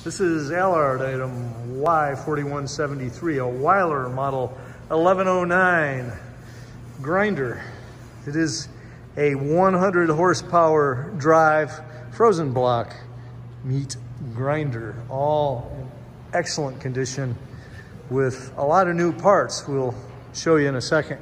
This is Alard item Y4173, a Weiler Model 1109 grinder. It is a 100 horsepower drive frozen block meat grinder, all in excellent condition with a lot of new parts we'll show you in a second.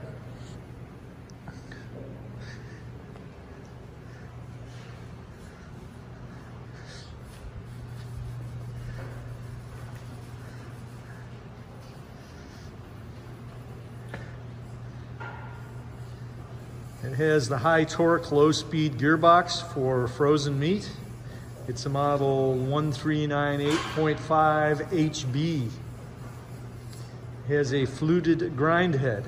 It has the high torque, low speed gearbox for frozen meat. It's a model 1398.5 HB. It has a fluted grind head.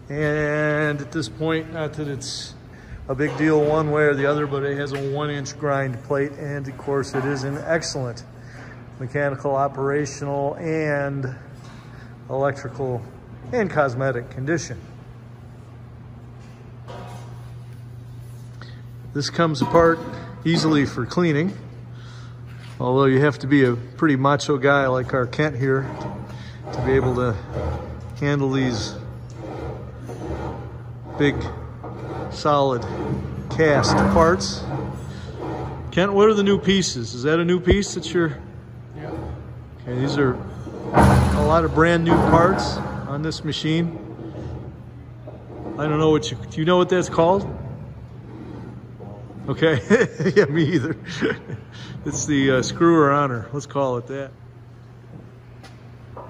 And at this point, not that it's a big deal one way or the other, but it has a 1-inch grind plate. And of course, it is in excellent mechanical, operational, and electrical and cosmetic condition. This comes apart easily for cleaning, although you have to be a pretty macho guy like our Kent here to be able to handle these big, solid cast parts. Kent, what are the new pieces? Is that a new piece that you're... Yeah. Okay, these are a lot of brand new parts on this machine. I don't know what do you know what that's called? Okay, yeah, me either. It's the screwer honor, let's call it that. All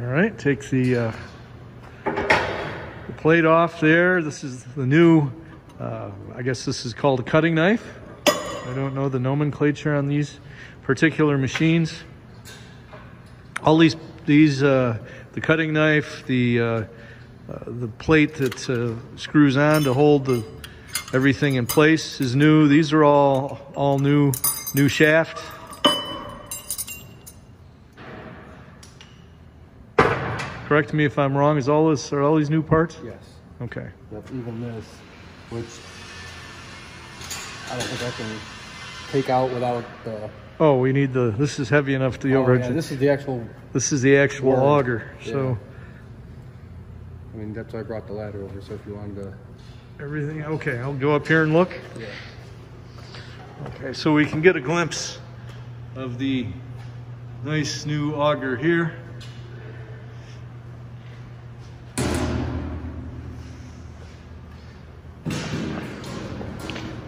right, take the plate off there. This is the new, I guess this is called a cutting knife. I don't know the nomenclature on these particular machines. All these the cutting knife, the plate that screws on to hold everything in place is new. These are all new shaft. Correct me if I'm wrong. Are all these new parts? Yes. Okay. That's even this, which I don't think I can take out without the... Oh, we need this is heavy enough to the overhead. Yeah, this is the actual... This is the actual auger, yeah. so... I mean, that's why I brought the ladder over, so if you wanted to... Everything, okay, I'll go up here and look. Yeah. Okay, so we can get a glimpse of the nice new auger here.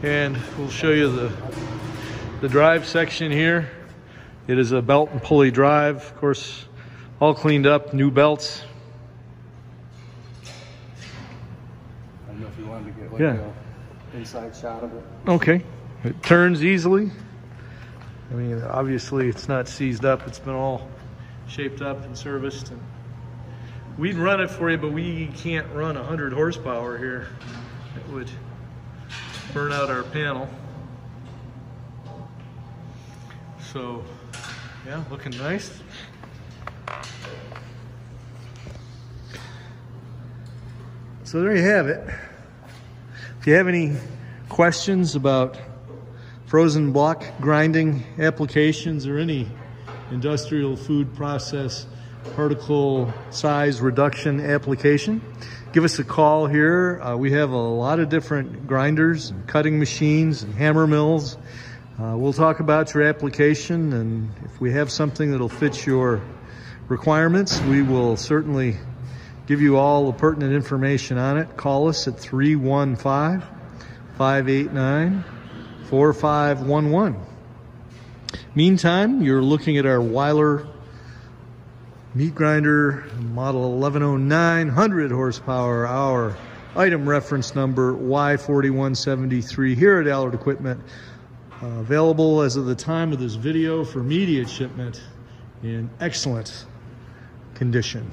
And we'll show you the drive section here. It is a belt and pulley drive, of course, all cleaned up, new belts. I don't know if you wanted to get like an inside shot of it. Okay, it turns easily. I mean, obviously it's not seized up, it's been all shaped up and serviced. And we'd run it for you, but we can't run 100 horsepower here. It would burn out our panel. So, yeah, looking nice. So there you have it. If you have any questions about frozen block grinding applications or any industrial food process particle size reduction application, give us a call here. We have a lot of different grinders and cutting machines and hammer mills. We'll talk about your application, and if we have something that'll fit your requirements, we will certainly give you all the pertinent information on it. Call us at 315-589-4511. Meantime, you're looking at our Weiler meat grinder, model 1109, 100 horsepower hour, item reference number Y4173 here at Alard Equipment. Available as of the time of this video for immediate shipment in excellent condition.